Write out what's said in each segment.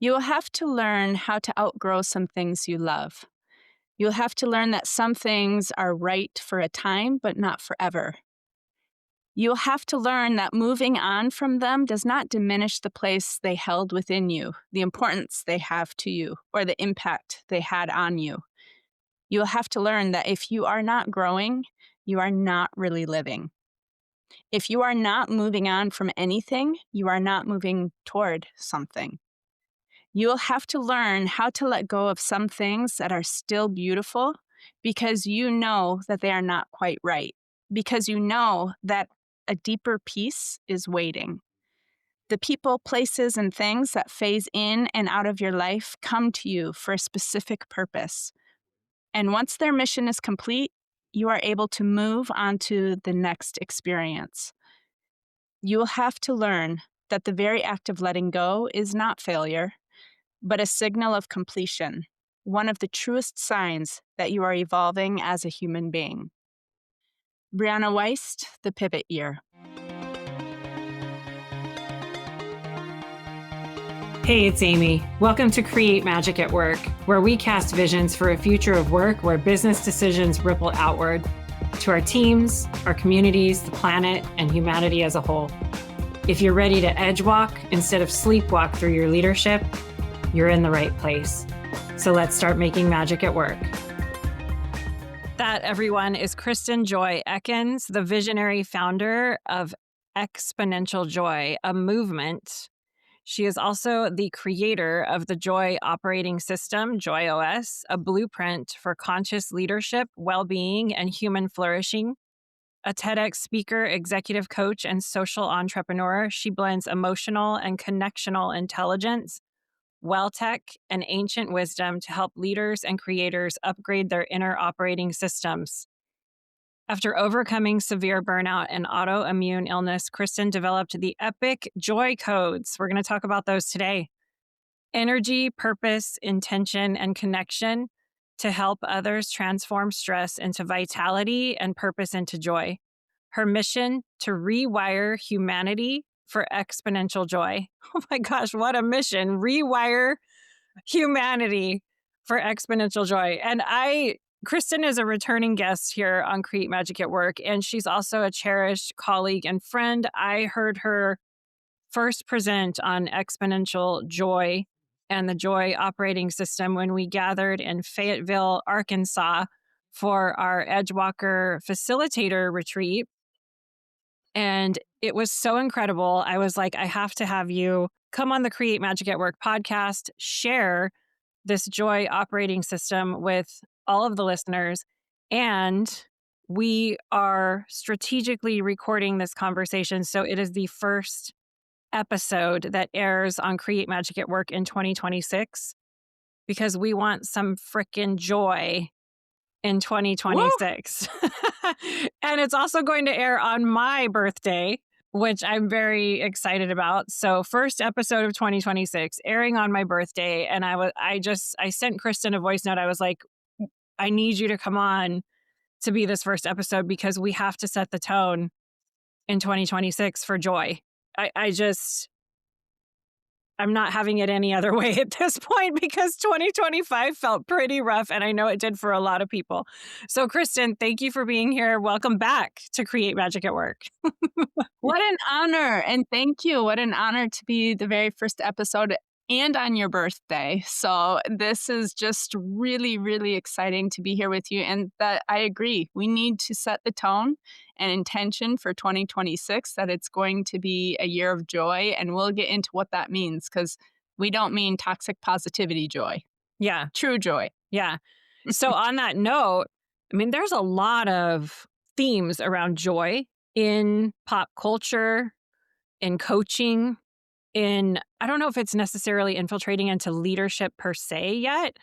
You will have to learn how to outgrow some things you love. You'll have to learn that some things are right for a time, but not forever. You'll have to learn that moving on from them does not diminish the place they held within you, the importance they have to you, or the impact they had on you. You'll have to learn that if you are not growing, you are not really living. If you are not moving on from anything, you are not moving toward something. You will have to learn how to let go of some things that are still beautiful because you know that they are not quite right, because you know that a deeper peace is waiting. The people, places, and things that phase in and out of your life come to you for a specific purpose. And once their mission is complete, you are able to move on to the next experience. You will have to learn that the very act of letting go is not failure, but a signal of completion, one of the truest signs that you are evolving as a human being. Brianna Weist, The Pivot Year. Hey, it's Amy. Welcome to Create Magic at Work, where we cast visions for a future of work where business decisions ripple outward to our teams, our communities, the planet, and humanity as a whole. If you're ready to edge walk instead of sleepwalk through your leadership, you're in the right place. So let's start making magic at work. That, everyone, is Kristin Joy Ekkens, the visionary founder of Exponential Joy, a movement. She is also the creator of the Joy operating system, Joy OS, a blueprint for conscious leadership, well-being, and human flourishing. A TEDx speaker, executive coach, and social entrepreneur, she blends emotional and connectional intelligence, well-tech, and ancient wisdom to help leaders and creators upgrade their inner operating systems. After overcoming severe burnout and autoimmune illness, Kristin developed the epic Joy codes. We're going to talk about those today. Energy, purpose, intention, and connection to help others transform stress into vitality and purpose into joy. Her mission to rewire humanity for exponential joy. Oh my gosh, what a mission. Rewire humanity for exponential joy. And Kristin is a returning guest here on Create Magic at Work, and she's also a cherished colleague and friend. I heard her first present on Exponential Joy and the Joy operating system when we gathered in Fayetteville, Arkansas for our Edgewalker facilitator retreat. And it was so incredible. I was like, I have to have you come on the Create Magic at Work podcast, share this Joy operating system with all of the listeners. And we are strategically recording this conversation. So it is the first episode that airs on Create Magic at Work in 2026 because we want some frickin' joy in 2026. And it's also going to air on my birthday, which I'm very excited about. So first episode of 2026 airing on my birthday. And I sent Kristin a voice note. I was like, I need you to come on to be this first episode because we have to set the tone in 2026 for joy. I'm not having it any other way at this point because 2025 felt pretty rough, and I know it did for a lot of people. So, Kristin, thank you for being here. Welcome back to Create Magic at Work. What an honor, and thank you. What an honor to be the very first episode and on your birthday. So this is just really, really exciting to be here with you. And that I agree. We need to set the tone and intention for 2026 that it's going to be a year of joy. And we'll get into what that means because we don't mean toxic positivity joy. Yeah. True joy. Yeah. So on that note, I mean, there's a lot of themes around joy in pop culture, in coaching, I don't know if it's necessarily infiltrating into leadership per se yet.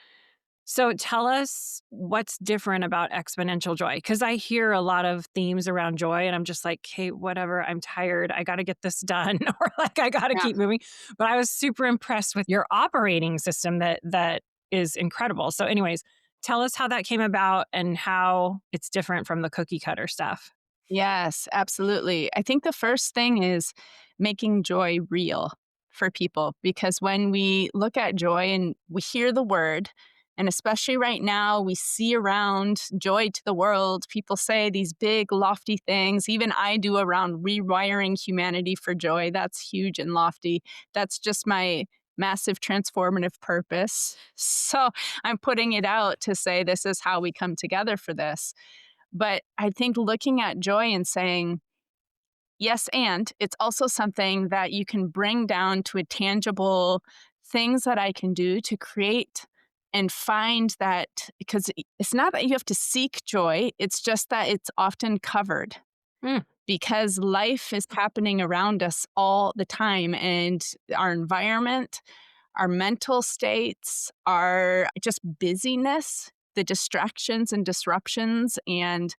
So tell us what's different about exponential joy, because I hear a lot of themes around joy and I'm just like, hey, whatever, I'm tired. I got to get this done or like I got to keep moving. But I was super impressed with your operating system that is incredible. So anyways, tell us how that came about and how it's different from the cookie cutter stuff. Yes, absolutely. I think the first thing is making joy real for people, because when we look at joy and we hear the word, and especially right now, we see around joy to the world, people say these big, lofty things. Even I do around rewiring humanity for joy. That's huge and lofty. That's just my massive transformative purpose. So I'm putting it out to say this is how we come together for this. But I think looking at joy and saying, yes, and it's also something that you can bring down to a tangible things that I can do to create and find that, because it's not that you have to seek joy, it's just that it's often covered Mm. because life is happening around us all the time, and our environment, our mental states, our just busyness, the distractions and disruptions and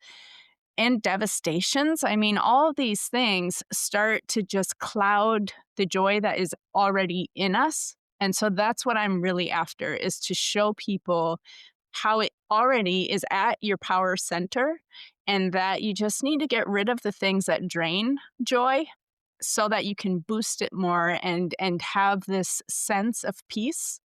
devastations. I mean, all of these things start to just cloud the joy that is already in us. And so that's what I'm really after, is to show people how it already is at your power center, and that you just need to get rid of the things that drain joy so that you can boost it more and have this sense of peace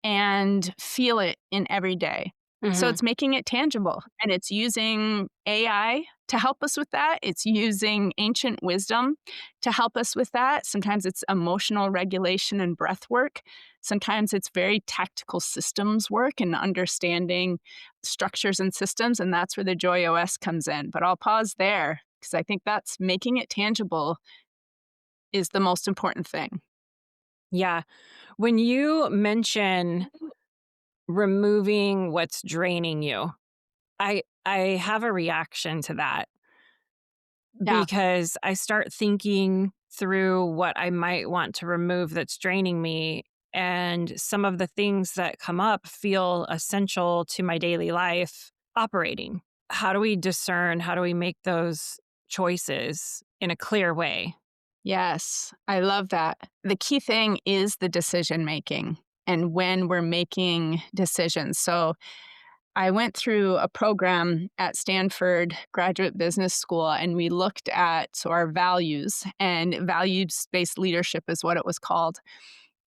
and feel it in every day. So Mhm. it's making it tangible, and it's using AI to help us with that. It's using ancient wisdom to help us with that. Sometimes it's emotional regulation and breath work. Sometimes it's very tactical systems work and understanding structures and systems, and that's where the Joy OS comes in. But I'll pause there because I think that's making it tangible is the most important thing. Yeah. When you mention removing what's draining you, I have a reaction to that Yeah. because I start thinking through what I might want to remove that's draining me, and some of the things that come up feel essential to my daily life operating. How do we discern? How do we make those choices in a clear way? Yes, I love that. The key thing is the decision making and when we're making decisions. So I went through a program at Stanford Graduate Business School, and we looked at our values, and values-based leadership is what it was called.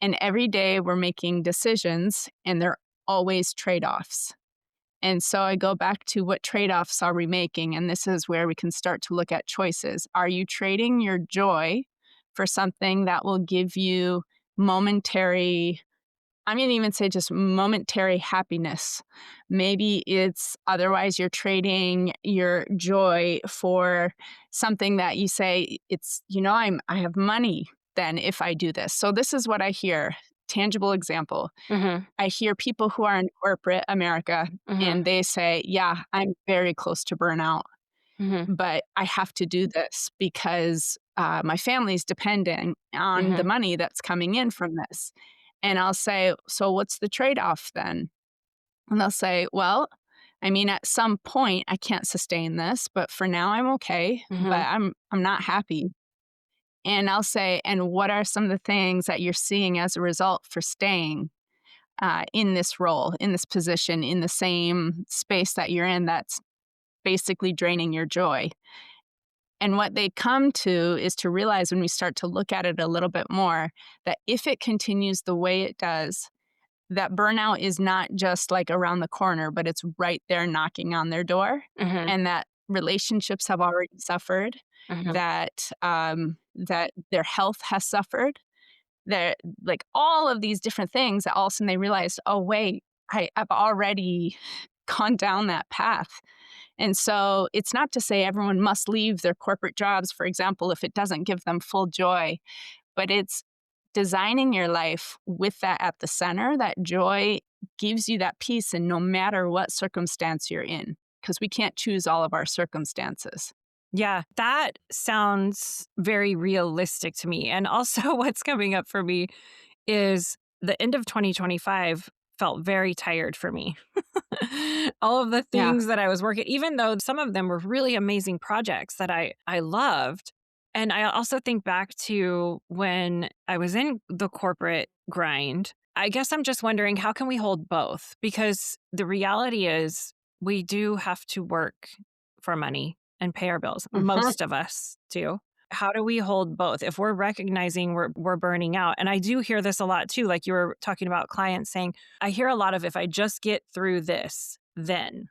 And every day we're making decisions, and they're always trade-offs. And so I go back to what trade-offs are we making? And this is where we can start to look at choices. Are you trading your joy for something that will give you momentary, I'm going to even say just momentary happiness? Maybe it's otherwise you're trading your joy for something that you say it's, I have money then if I do this. So this is what I hear. Tangible example. Mhm. I hear people who are in corporate America Mhm. and they say, yeah, I'm very close to burnout, Mhm. but I have to do this because my family's dependent on the Mhm. money that's coming in from this. And I'll say, so what's the trade off then? And they'll say, well, I mean, at some point I can't sustain this, but for now I'm okay, but Mhm. I'm not happy. And I'll say, and what are some of the things that you're seeing as a result for staying in this role, in this position, in the same space that you're in that's basically draining your joy? And what they come to is to realize, when we start to look at it a little bit more, that if it continues the way it does, that burnout is not just like around the corner, but it's right there knocking on their door, Mhm. and that relationships have already suffered, Mhm. that their health has suffered, that like all of these different things, that all of a sudden they realized, oh wait, I've already gone down that path. And so it's not to say everyone must leave their corporate jobs, for example, if it doesn't give them full joy, but it's designing your life with that at the center. That joy gives you that peace, and no matter what circumstance you're in, because we can't choose all of our circumstances. Yeah, that sounds very realistic to me. And also, what's coming up for me is the end of 2025 felt very tired for me. All of the Yeah. things that I was working, even though some of them were really amazing projects that I loved. And I also think back to when I was in the corporate grind. I guess I'm just wondering, how can we hold both? Because the reality is we do have to work for money and pay our bills. Mhm. Most of us do. how do we hold both? If we're recognizing we're burning out, and I do hear this a lot too, like you were talking about clients saying, I hear a lot of, if I just get through this, then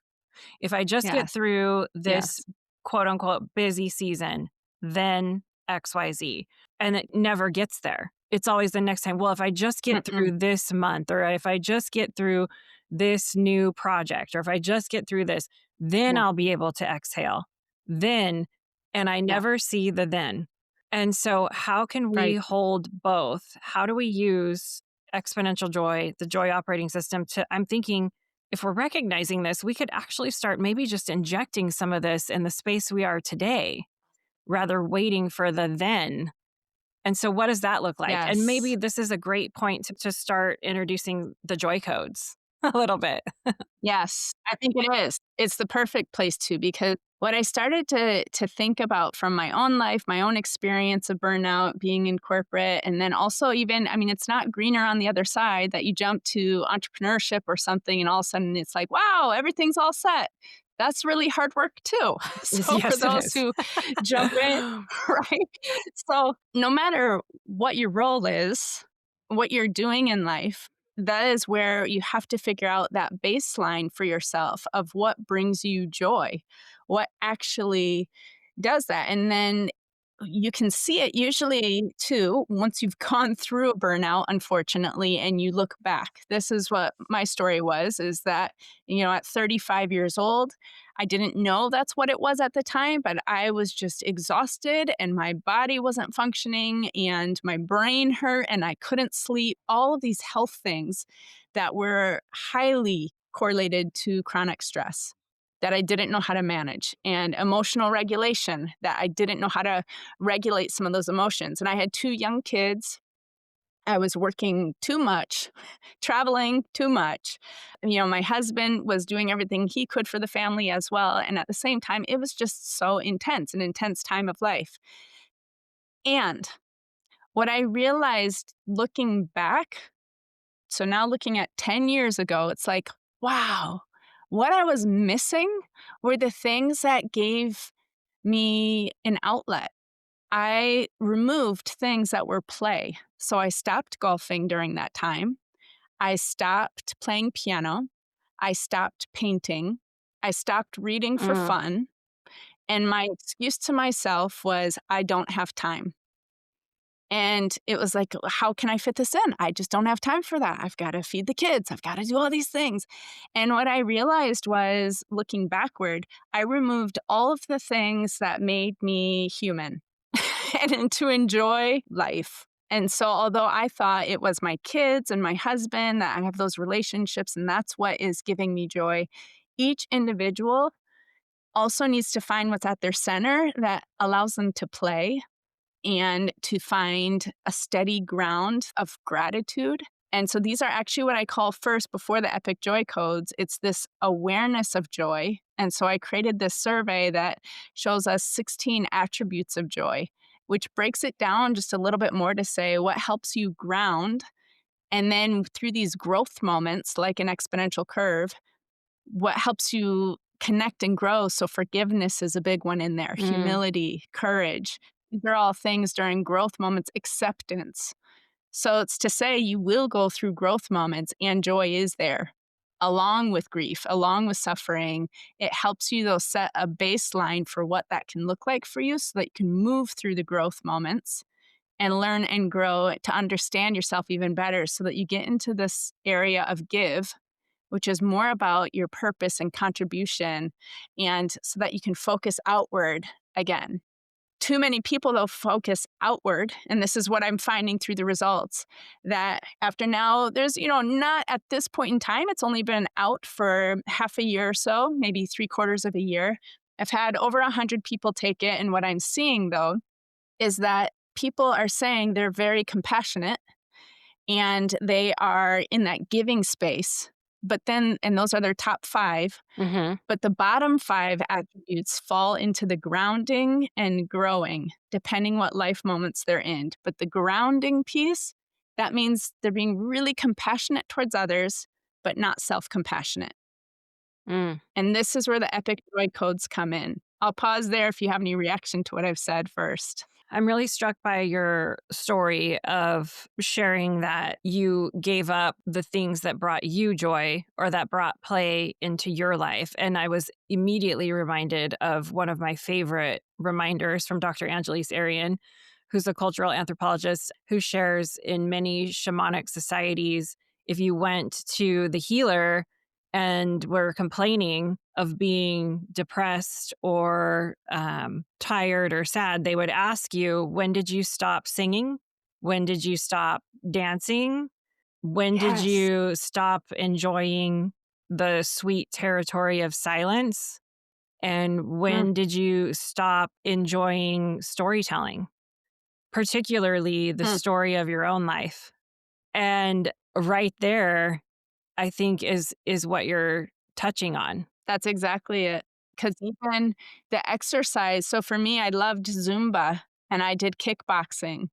if I just get Yes. through this Yes. quote unquote busy season, then XYZ. And it never gets there. It's always the next time. Well, if I just get Mm-mm. through this month, or if I just get through this new project, or if I just get through this, then Yeah. I'll be able to exhale. Then, and I Yeah. never see the then. And so, how can we Right. hold both? How do we use exponential joy, the joy operating system, to, I'm thinking, if we're recognizing this, we could actually start maybe just injecting some of this in the space we are today, rather waiting for the then. And so what does that look like? And maybe Yes. this is a great point to start introducing the joy codes a little bit. Yes, I think it is. It's the perfect place to, because what I started to think about from my own life, my own experience of burnout, being in corporate, and then also even, I mean, it's not greener on the other side that you jump to entrepreneurship or something and all of a sudden it's like, wow, everything's all set. That's really hard work too. So for Yes, it those is. who jump in, right? So no matter what your role is, what you're doing in life, that is where you have to figure out that baseline for yourself of what brings you joy, what actually does that. And then you can see it usually too once you've gone through a burnout, unfortunately, and you look back. This is what my story was, is that, at 35 years old, I didn't know that's what it was at the time, but I was just exhausted and my body wasn't functioning and my brain hurt and I couldn't sleep. All of these health things that were highly correlated to chronic stress that I didn't know how to manage, and emotional regulation that I didn't know how to regulate some of those emotions. And I had 2 young kids. I was working too much, traveling too much. My husband was doing everything he could for the family as well. And at the same time, it was just so intense, an intense time of life. And what I realized looking back, so now looking at 10 years ago, it's like, wow, what I was missing were the things that gave me an outlet. I removed things that were play. So I stopped golfing during that time. I stopped playing piano. I stopped painting. I stopped reading for Mm. fun. And my excuse to myself was, I don't have time. And it was like, how can I fit this in? I just don't have time for that. I've got to feed the kids. I've got to do all these things. And what I realized was, looking backward, I removed all of the things that made me human and to enjoy life. And so, although I thought it was my kids and my husband, that I have those relationships and that's what is giving me joy, each individual also needs to find what's at their center that allows them to play and to find a steady ground of gratitude. And so these are actually what I call, first, before the Epic Joy Codes, it's this awareness of joy. And so I created this survey that shows us 16 attributes of joy, which breaks it down just a little bit more to say what helps you ground. And then through these growth moments, like an exponential curve, what helps you connect and grow. So forgiveness is a big one in there, Mm. humility, courage. These are all things during growth moments, acceptance. So it's to say you will go through growth moments and joy is there along with grief, along with suffering. It helps you, though, set a baseline for what that can look like for you so that you can move through the growth moments and learn and grow to understand yourself even better so that you get into this area of give, which is more about your purpose and contribution, and so that you can focus outward again. Too many people, though, focus outward, and this is what I'm finding through the results, that after now, there's, not at this point in time, it's only been out for half a year or so, maybe 3/4 of a year. I've had over 100 people take it, and what I'm seeing, though, is that people are saying they're very compassionate and they are in that giving space. But then, and those are their top 5, Hmm. but the bottom 5 attributes fall into the grounding and growing, depending what life moments they're in. But the grounding piece, that means they're being really compassionate towards others, but not self-compassionate. Mm. And this is where the Epic Joy Codes come in. I'll pause there if you have any reaction to what I've said first. I'm really struck by your story of sharing that you gave up the things that brought you joy or that brought play into your life. And I was immediately reminded of one of my favorite reminders from Dr. Angelis Arian, who's a cultural anthropologist who shares in many shamanic societies, if you went to the healer and were complaining of being depressed or tired or sad, they would ask you, when did you stop singing? When did you stop dancing? When did Yes. you stop enjoying the sweet territory of silence? And Mm, when did you stop enjoying storytelling, particularly the mm. story of your own life? And right there, I think is what you're touching on. That's exactly it. Because even the exercise, so for me, I loved Zumba and I did kickboxing,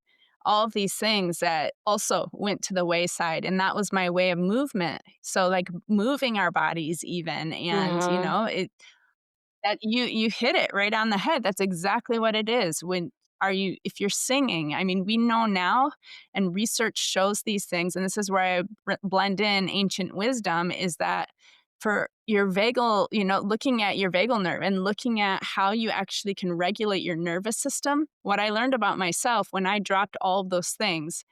all of these things that also went to the wayside. And that was my way of movement. So, like moving our bodies, even. And, Mhm. that you hit it right on the head. That's exactly what it is. If you're singing, I mean, we know now and research shows these things, and this is where I blend in ancient wisdom, is that for your vagal, looking at your vagal nerve and looking at how you actually can regulate your nervous system. What I learned about myself when I dropped all of those things,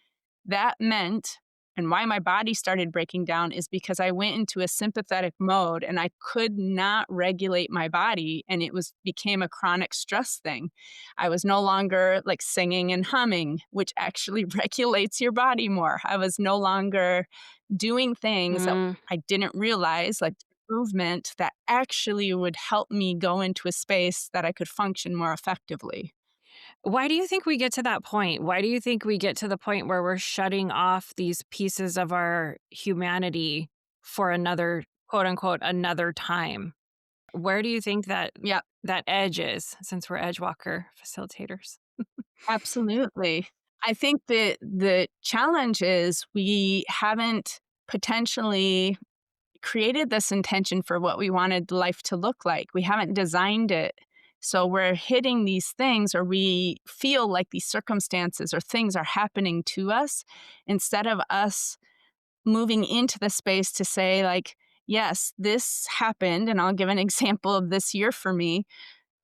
that meant, and why my body started breaking down is because I went into a sympathetic mode and I could not regulate my body, and it was became a chronic stress thing. I was no longer like singing and humming, which actually regulates your body more. I was no longer doing things that Mm. I didn't realize, like movement, that actually would help me go into a space that I could function more effectively. Why do you think we get to that point? Why do you think we get to the point where we're shutting off these pieces of our humanity for another, quote unquote, another time? Where do you think Yeah. that edge is, since we're edge walker facilitators? Absolutely. I think that the challenge is we haven't potentially created this intention for what we wanted life to look like. We haven't designed it. So we're hitting these things, or we feel like these circumstances or things are happening to us instead of us moving into the space to say, like, yes, this happened. And I'll give an example of this year for me.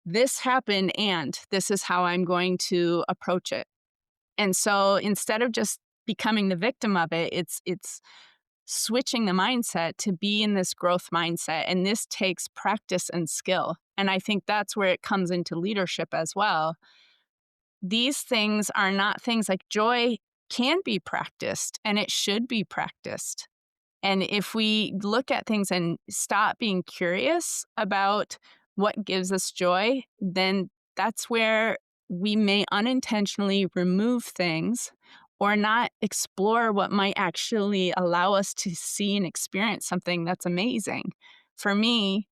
This happened, and this is how I'm going to approach it. And so instead of just becoming the victim of it, it's switching the mindset to be in this growth mindset. And this takes practice and skill. And I think that's where it comes into leadership as well. These things are not things like joy can be practiced and it should be practiced. And if we look at things and stop being curious about what gives us joy, then that's where we may unintentionally remove things or not explore what might actually allow us to see and experience something that's amazing. For me,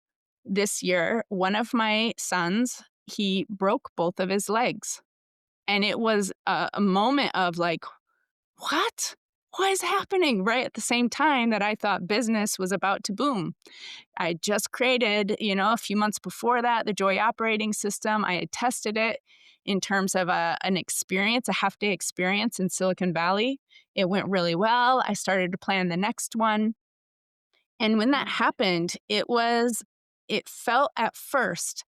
this year, one of my sons, he broke both of his legs. And it was a moment of like, what? What is happening? Right at the same time that I thought business was about to boom. I just created, a few months before that, the Joy operating system. I had tested it in terms of an experience, a half day experience in Silicon Valley. It went really well. I started to plan the next one. And when that happened, it felt at first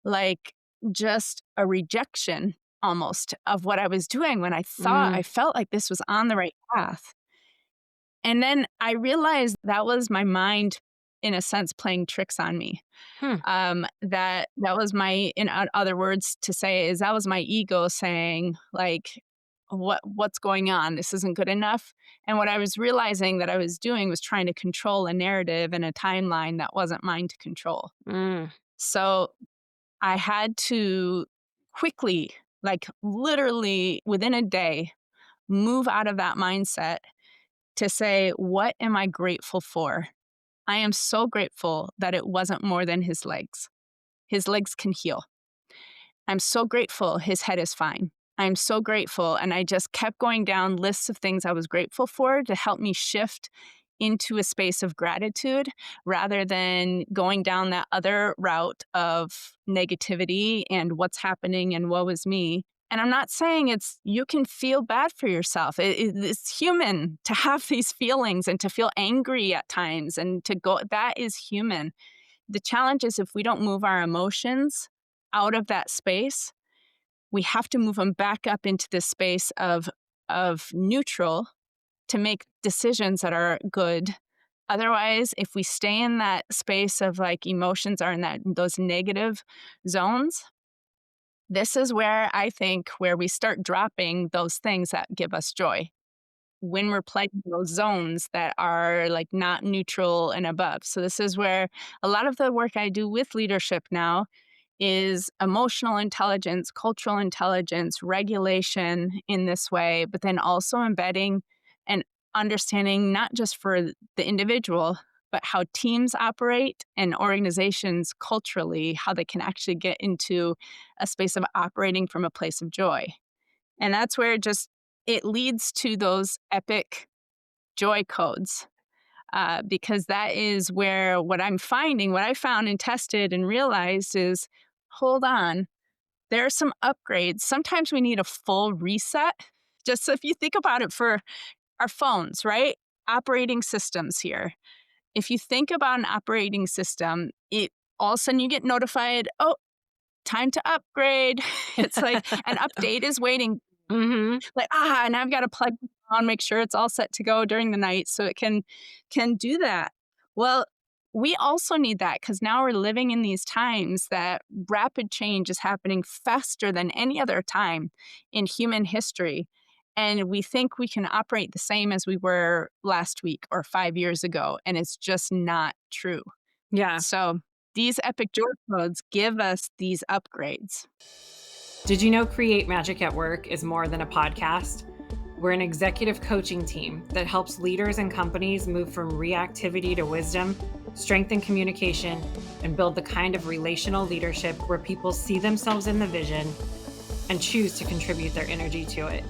like just a rejection almost of what I was doing when I Mm. felt like this was on the right path. And then I realized that was my mind, in a sense, playing tricks on me. Hmm. That was my, in other words, to say is that was my ego saying like, what's going on? This isn't good enough. And what I was realizing that I was doing was trying to control a narrative and a timeline that wasn't mine to control. Mm. So I had to quickly, like literally within a day, move out of that mindset to say, what am I grateful for? I am so grateful that it wasn't more than his legs. His legs can heal. I'm so grateful his head is fine. I'm so grateful. And I just kept going down lists of things I was grateful for to help me shift into a space of gratitude rather than going down that other route of negativity and what's happening and woe is me. And I'm not saying you can feel bad for yourself. It's human to have these feelings and to feel angry at times and to go, that is human. The challenge is if we don't move our emotions out of that space, we have to move them back up into this space of neutral to make decisions that are good. Otherwise, if we stay in that space of like emotions are in those negative zones, this is where I think where we start dropping those things that give us joy. When we're playing those zones that are like not neutral and above. So this is where a lot of the work I do with leadership now is emotional intelligence, cultural intelligence, regulation in this way, but then also embedding and understanding not just for the individual, but how teams operate and organizations culturally, how they can actually get into a space of operating from a place of joy. And that's where it leads to those epic joy codes. Because that is where what I found and tested and realized is, hold on, there are some upgrades. Sometimes we need a full reset. Just so if you think about it for our phones, right? Operating systems here. If you think about an operating system, it all of a sudden you get notified, oh, time to upgrade. It's like an update is waiting. Mm-hmm. Like, and I've got to plug it on, make sure it's all set to go during the night so it can do that. Well, we also need that because now we're living in these times that rapid change is happening faster than any other time in human history. And we think we can operate the same as we were last week or 5 years ago. And it's just not true. Yeah. So these epic joy codes give us these upgrades. Did you know Create Magic at Work is more than a podcast? We're an executive coaching team that helps leaders and companies move from reactivity to wisdom, strengthen communication, and build the kind of relational leadership where people see themselves in the vision and choose to contribute their energy to it.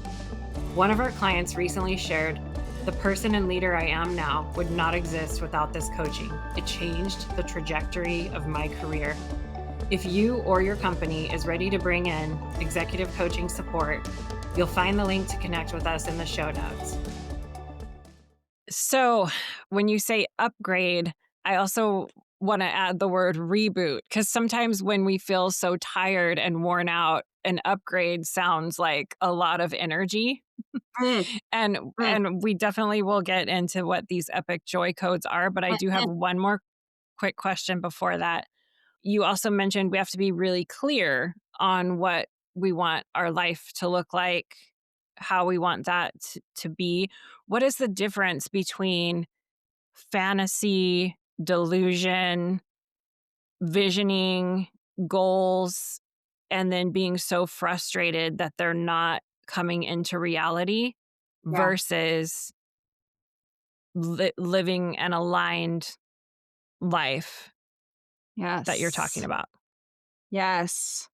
One of our clients recently shared, "The person and leader I am now would not exist without this coaching. It changed the trajectory of my career." If you or your company is ready to bring in executive coaching support, you'll find the link to connect with us in the show notes. So when you say upgrade, I also want to add the word reboot, because sometimes when we feel so tired and worn out, an upgrade sounds like a lot of energy. And we definitely will get into what these epic joy codes are, but I do have one more quick question before that. You also mentioned we have to be really clear on what we want our life to look like, how we want that to be. What is the difference between fantasy, delusion, visioning, goals, and then being so frustrated that they're not coming into reality versus living an aligned life that you're talking about? Yes.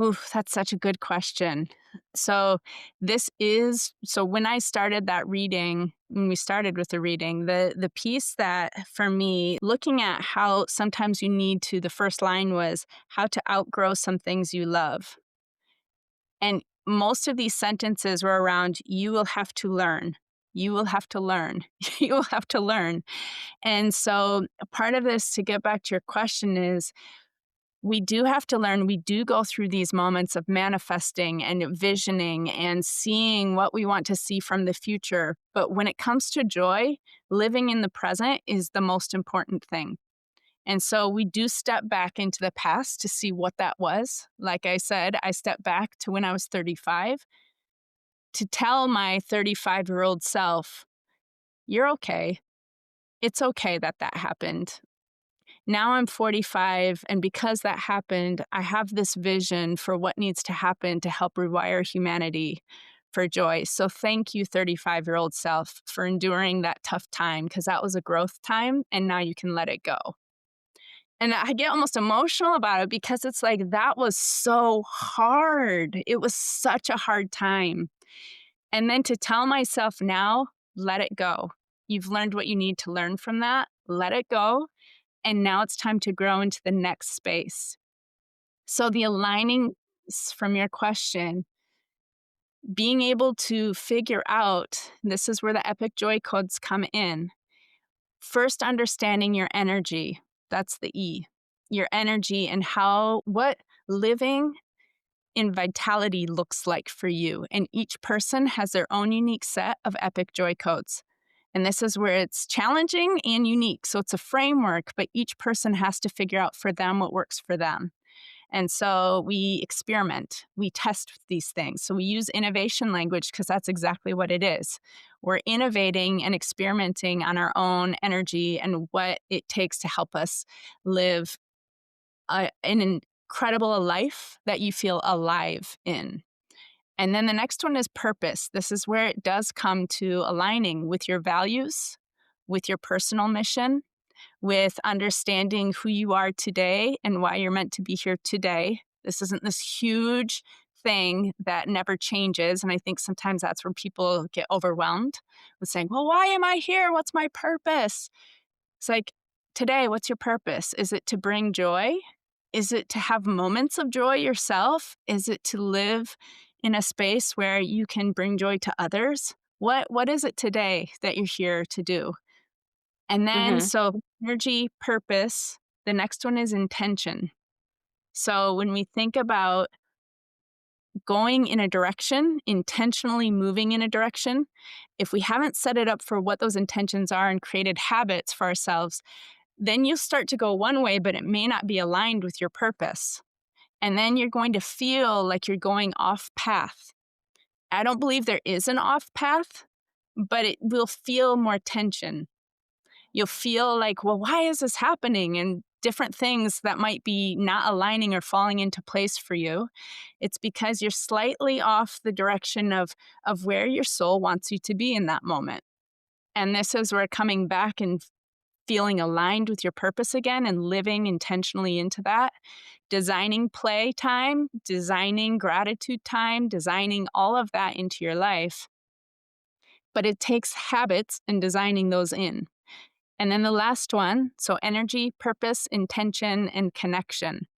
Ooh, that's such a good question. So when I started that reading, when we started with the reading, the piece that for me, looking at how sometimes you need to, the first line was how to outgrow some things you love. And most of these sentences were around, you will have to learn. You will have to learn. You will have to learn. And so part of this, to get back to your question, is we do have to learn. We do go through these moments of manifesting and visioning and seeing what we want to see from the future. But when it comes to joy, living in the present is the most important thing. And so we do step back into the past to see what that was. Like I said, I stepped back to when I was 35 to tell my 35-year-old self, you're okay. It's okay that happened. Now I'm 45, and because that happened, I have this vision for what needs to happen to help rewire humanity for joy. So thank you, 35-year-old self, for enduring that tough time, because that was a growth time, and now you can let it go. And I get almost emotional about it because it's like, that was so hard. It was such a hard time. And then to tell myself now, let it go. You've learned what you need to learn from that. Let it go. And now it's time to grow into the next space. So the aligning from your question, being able to figure out, this is where the epic joy codes come in. First, understanding your energy. That's the E. Your energy and what living in vitality looks like for you. And each person has their own unique set of epic joy codes. And this is where it's challenging and unique. So it's a framework, but each person has to figure out for them what works for them. And so we experiment, we test these things. So we use innovation language because that's exactly what it is. We're innovating and experimenting on our own energy and what it takes to help us live an incredible life that you feel alive in. And then the next one is purpose. This is where it does come to aligning with your values, with your personal mission, with understanding who you are today and why you're meant to be here today. This isn't this huge thing that never changes. And I think sometimes that's where people get overwhelmed with saying, well, why am I here? What's my purpose? It's like, today, what's your purpose? Is it to bring joy? Is it to have moments of joy yourself? Is it to live in a space where you can bring joy to others? What is it today that you're here to do? And then, so energy, purpose, the next one is intention. So when we think about going in a direction, intentionally moving in a direction, if we haven't set it up for what those intentions are and created habits for ourselves, then you'll start to go one way, but it may not be aligned with your purpose. And then you're going to feel like you're going off path. I don't believe there is an off path, but it will feel more tension. You'll feel like, well, why is this happening? And different things that might be not aligning or falling into place for you. It's because you're slightly off the direction of where your soul wants you to be in that moment. And this is where coming back and feeling aligned with your purpose again and living intentionally into that, designing play time, designing gratitude time, designing all of that into your life. But it takes habits and designing those in. And then the last one, so energy, purpose, intention, and connection.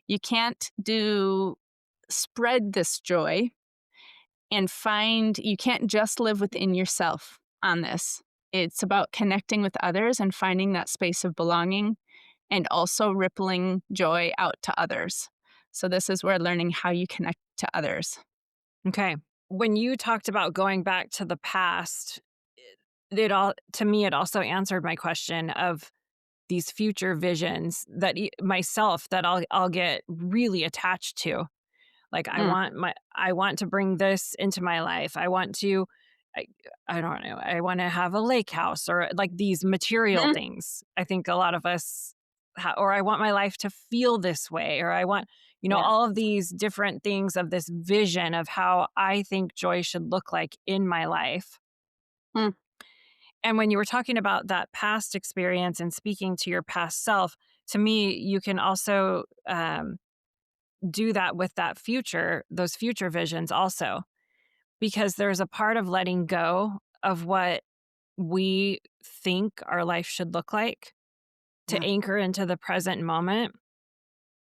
You can't spread this joy and you can't just live within yourself on this. It's about connecting with others and finding that space of belonging and also rippling joy out to others. So this is where learning how you connect to others. Okay. When you talked about going back to the past, to me, it also answered my question of these future visions that I'll get really attached to. Like I want to bring this into my life. I want to, I don't know. I want to have a lake house or like these material things. I think a lot of us, or I want my life to feel this way, or I want, all of these different things of this vision of how I think joy should look like in my life. And when you were talking about that past experience and speaking to your past self, to me, you can also do that with those future visions also, because there's a part of letting go of what we think our life should look like to anchor into the present moment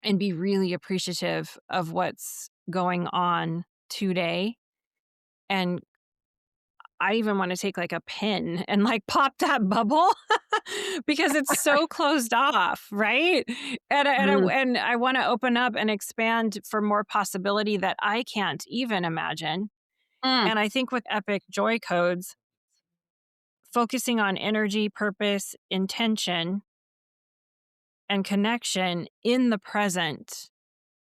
and be really appreciative of what's going on today. And I even want to take like a pin and like pop that bubble because it's so closed off, right? And I want to open up and expand for more possibility that I can't even imagine. And I think with Epic Joy Codes, focusing on energy, purpose, intention, and connection in the present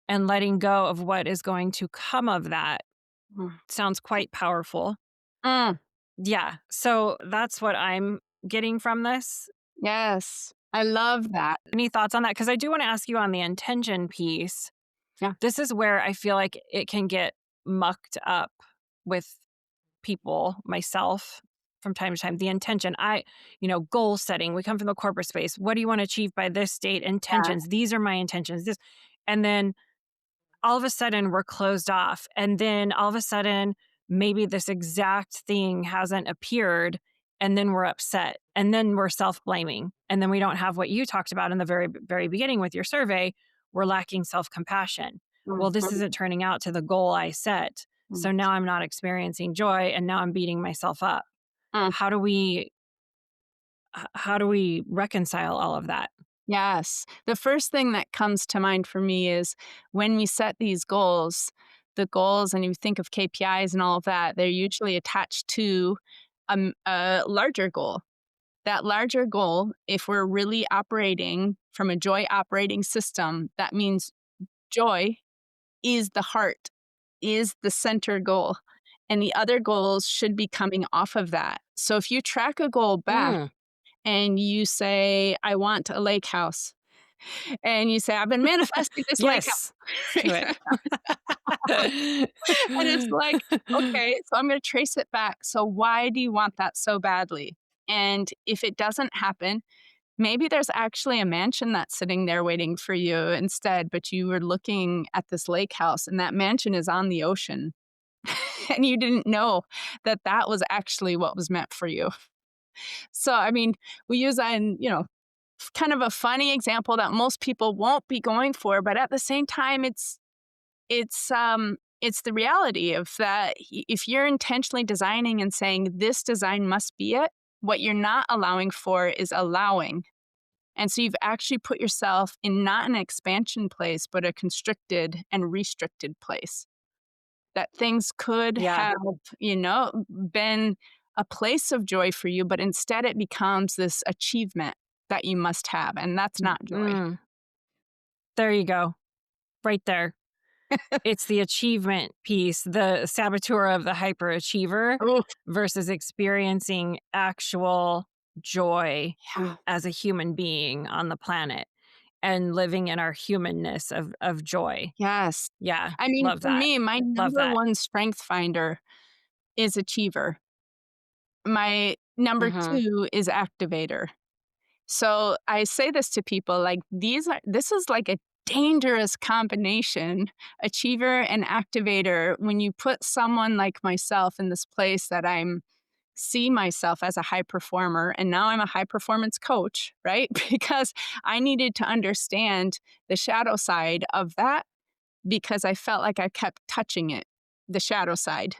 and letting go of what is going to come of that sounds quite powerful. Yeah. So that's what I'm getting from this. Yes. I love that. Any thoughts on that? Because I do want to ask you on the intention piece. Yeah. This is where I feel like it can get mucked up with people, myself, from time to time. The intention, goal setting. We come from the corporate space. What do you want to achieve by this date? Intentions. These are my intentions. And then all of a sudden we're closed off. And then all of a sudden, maybe this exact thing hasn't appeared. and then we're upset, and then we're self-blaming, and then we don't have what you talked about in the very, very beginning with your survey. We're lacking self-compassion. Well, this Mhm. isn't turning out to the goal I set. So Mm. now I'm not experiencing joy, and now I'm beating myself up. Mm. How do we how do we reconcile all of that? Yes. The first thing that comes to mind for me is when we set these goals, the goals, and you think of KPIs and all of that, they're usually attached to a larger goal. That larger goal, if we're really operating from a joy operating system, that means joy is the heart, is the center goal. And the other goals should be coming off of that. So if you track a goal back Mm. and you say, I want a lake house, and you say, I've been manifesting this lake Yes. house. Do Right? it. And it's like, okay, so I'm going to trace it back. So why do you want that so badly? And if it doesn't happen, maybe there's actually a mansion that's sitting there waiting for you instead, but you were looking at this lake house and that mansion is on the ocean. And you didn't know that that was actually what was meant for you. So, I mean, we use that in, kind of a funny example that most people won't be going for, but at the same time, it's the reality of that. If you're intentionally designing and saying this design must be it, what you're not allowing for is allowing. And so you've actually put yourself in not an expansion place, but a constricted and restricted place. That things could Yeah. have, been a place of joy for you, but instead it becomes this achievement that you must have, and that's not joy. Mm. There you go. Right there. It's the achievement piece, the saboteur of the hyperachiever Oh, versus experiencing actual joy yeah. as a human being on the planet and living in our humanness of joy. Yes. Yeah. I mean, Love for that. me, my Love number that. one strength finder is achiever. My number Mhm. 2 is activator. So I say this to people like this is like a dangerous combination, achiever and activator, when you put someone like myself in this place that I'm see myself as a high performer and now I'm a high performance coach, right? Because I needed to understand the shadow side of that because I felt like I kept touching it, the shadow side.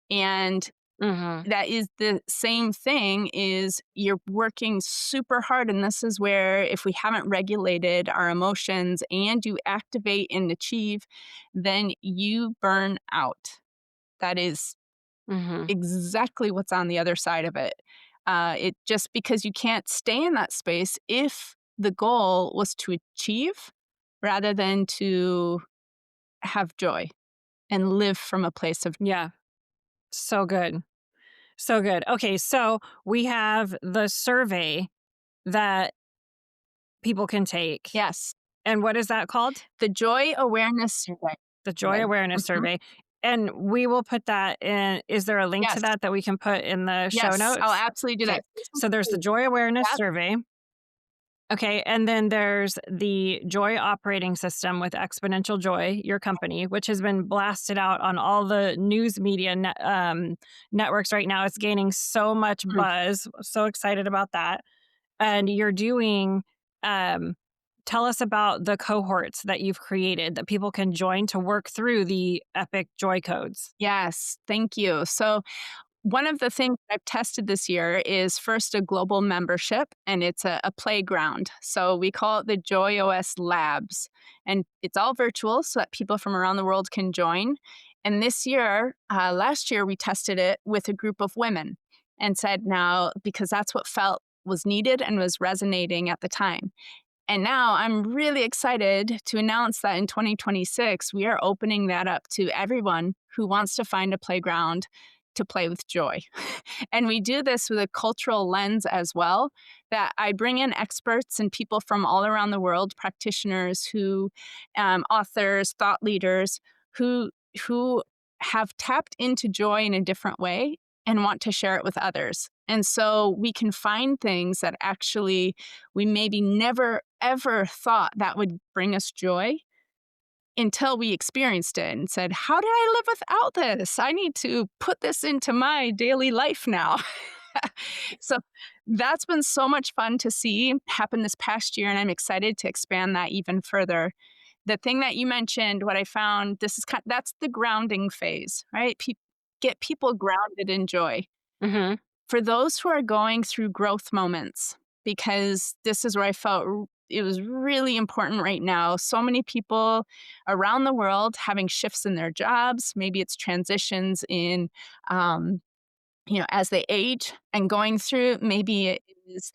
And Mhm. that is the same thing is you're working super hard, and this is where if we haven't regulated our emotions and you activate and achieve, then you burn out. That is Mhm. exactly what's on the other side of it. It just because you can't stay in that space if the goal was to achieve rather than to have joy and live from a place of Yeah. So good. So good. Okay, so we have the survey that people can take. yes, And what is that called? the joy awareness survey. The Joy Awareness Mhm. Survey. And we will put that in. Is there a link to Yes. that we can put in the show Yes, I'll notes? absolutely do Okay. that. So there's the Joy Awareness Yep. Survey. Okay. And then there's the Joy Operating System with Exponential Joy, your company, which has been blasted out on all the news media networks right now. It's gaining so much Mhm. buzz. So excited about that. And you're doing, um, tell us about the cohorts that you've created that people can join to work through the epic joy codes. Yes, thank you. So one of the things I've tested this year is first a global membership, and it's a playground. So we call it the Joy OS Labs, and it's all virtual so that people from around the world can join. And this year, last year, we tested it with a group of women and said, now, because that's what felt was needed and was resonating at the time. And now I'm really excited to announce that in 2026, we are opening that up to everyone who wants to find a playground to play with joy. And we do this with a cultural lens as well, that I bring in experts and people from all around the world, practitioners who, authors, thought leaders who have tapped into joy in a different way and want to share it with others. And so we can find things that actually we maybe never ever thought that would bring us joy until we experienced it and said, how did I live without this? I need to put this into my daily life now. So that's been so much fun to see happen this past year, and I'm excited to expand that even further. The thing that you mentioned, what I found, this is that's the grounding phase, right? Get people grounded in joy. Hmm. For those who are going through growth moments, because this is where I felt it was really important right now. So many people around the world having shifts in their jobs. Maybe it's transitions in um, as they age and going through, maybe it is,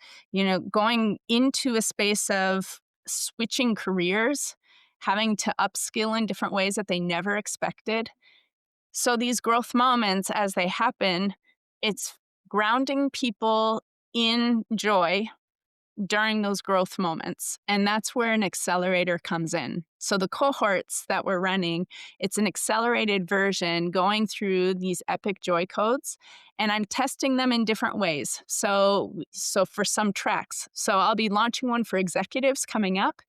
going into a space of switching careers, having to upskill in different ways that they never expected. So these growth moments, as they happen, it's grounding people in joy during those growth moments. And that's where an accelerator comes in. So the cohorts that we're running, it's an accelerated version going through these epic joy codes, and I'm testing them in different ways. So for some tracks, so I'll be launching one for executives coming up.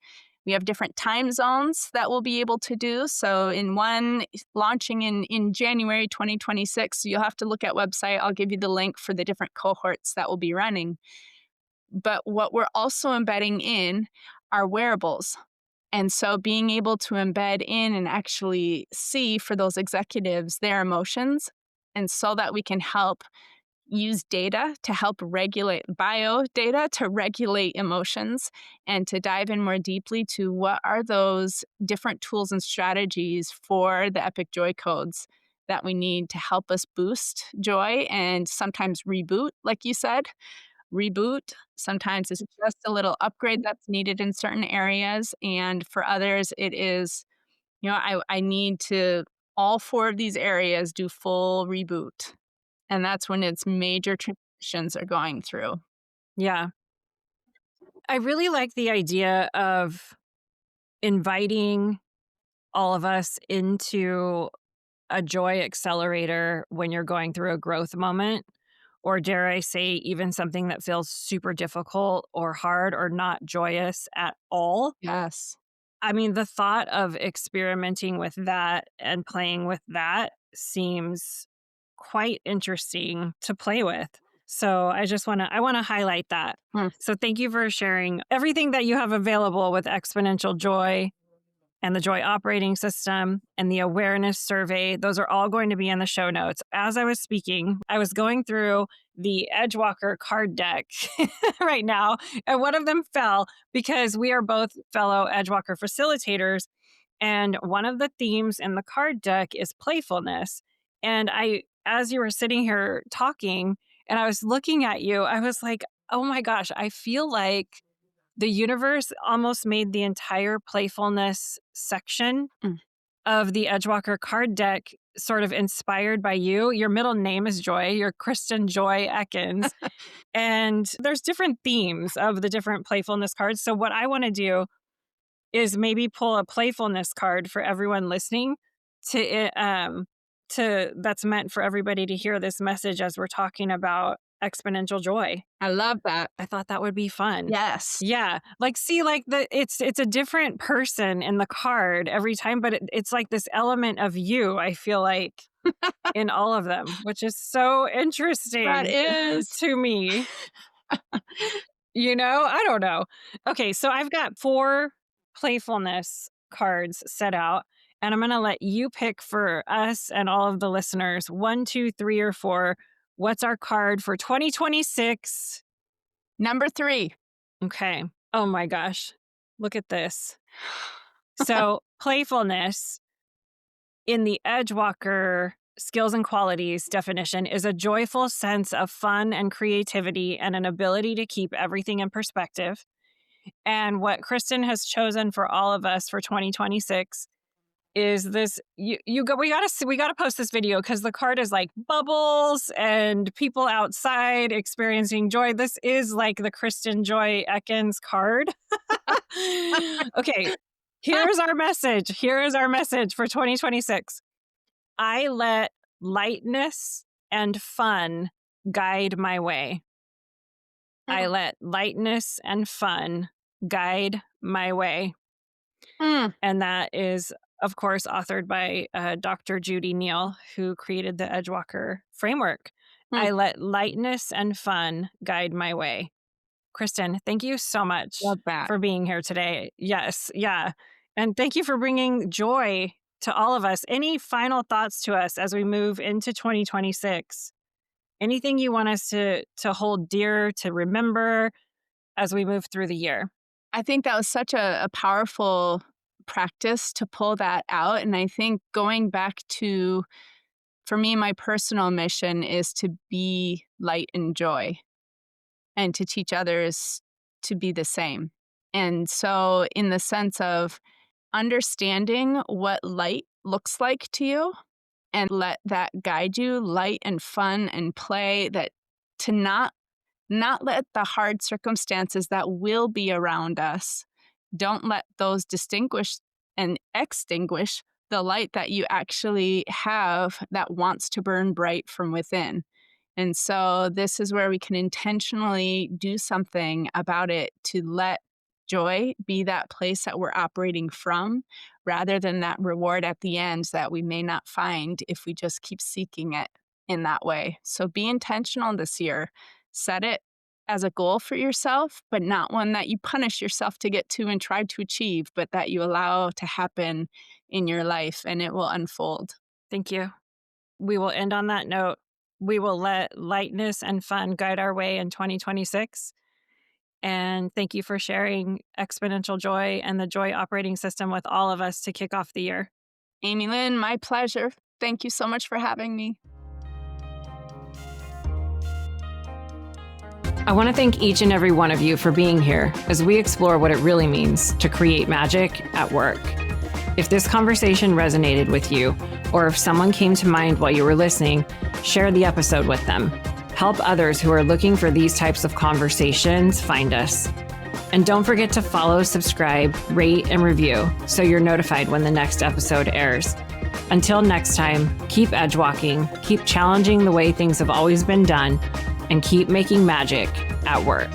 We have different time zones that we'll be able to do. So in one launching in January 2026, you'll have to look at website. I'll give you the link for the different cohorts that will be running. But what we're also embedding in are wearables. And so being able to embed in and actually see for those executives their emotions, and so that we can help use data to help regulate bio data to regulate emotions and to dive in more deeply to what are those different tools and strategies for the epic joy codes that we need to help us boost joy and sometimes reboot, like you said. Reboot. Sometimes it's just a little upgrade that's needed in certain areas, and for others, it is, I need to all 4 of these areas do full reboot, and that's when it's major transitions are going through. Yeah. I really like the idea of inviting all of us into a joy accelerator when you're going through a growth moment, or dare I say, even something that feels super difficult or hard or not joyous at all. Yes. I mean, the thought of experimenting with that and playing with that seems quite interesting to play with. So I want to highlight that. Mm. So thank you for sharing everything that you have available with Exponential Joy and the Joy operating system and the awareness survey. Those are all going to be in the show notes. As I was speaking, I was going through the Edgewalker card deck right now, and one of them fell because we are both fellow Edgewalker facilitators. And one of the themes in the card deck is playfulness. And as you were sitting here talking and I was looking at you, I was like, oh my gosh, I feel like the universe almost made the entire playfulness section Mm. of the Edgewalker card deck sort of inspired by you. Your middle name is Joy. You're Kristin Joy Ekkens. And there's different themes of the different playfulness cards. So what I want to do is maybe pull a playfulness card for everyone listening to that's meant for everybody to hear this message as we're talking about exponential joy. I love that. I thought that would be fun. Yes. Yeah. Like, see, like it's a different person in the card every time, but it's like this element of you, I feel like, in all of them, which is so That interesting is. to me. I don't know. Okay, so I've got 4 playfulness cards set out, and I'm going to let you pick for us and all of the listeners 1, 2, 3, or 4. What's our card for 2026? Number 3. Okay. Oh my gosh. Look at this. So, playfulness in the Edgewalker skills and qualities definition is a joyful sense of fun and creativity and an ability to keep everything in perspective. And what Kristin has chosen for all of us for 2026 is this we got to post this video because the card is like bubbles and people outside experiencing joy. This is like the Kristin Joy Ekkens card. Okay, here is our message for 2026. I let lightness and fun guide my way. I let lightness and fun guide my way. Mm. And that is, of course, authored by Dr. Judy Neal, who created the Edgewalker framework. I let lightness and fun guide my way. Kristin, thank you so much Love that. for being here today. Yes. Yeah. And thank you for bringing joy to all of us. Any final thoughts to us as we move into 2026? Anything you want us to hold dear, to remember as we move through the year? I think that was such a powerful practice to pull that out. And I think going back to, for me, my personal mission is to be light and joy and to teach others to be the same. And so, in the sense of understanding what light looks like to you and let that guide you, light and fun and play, that to not let the hard circumstances that will be around us, don't let those distinguish and extinguish the light that you actually have that wants to burn bright from within. And so this is where we can intentionally do something about it to let joy be that place that we're operating from, rather than that reward at the end that we may not find if we just keep seeking it in that way. So be intentional this year. Set it as a goal for yourself, but not one that you punish yourself to get to and try to achieve, but that you allow to happen in your life, and it will unfold. Thank you. We will end on that note. We will let lightness and fun guide our way in 2026. And thank you for sharing Exponential Joy and the Joy operating system with all of us to kick off the year. Amy Lynn, my pleasure. Thank you so much for having me. I want to thank each and every one of you for being here as we explore what it really means to create magic at work. If this conversation resonated with you, or if someone came to mind while you were listening, share the episode with them. Help others who are looking for these types of conversations find us. And don't forget to follow, subscribe, rate, and review so you're notified when the next episode airs. Until next time, keep edge walking, keep challenging the way things have always been done, and keep making magic at work.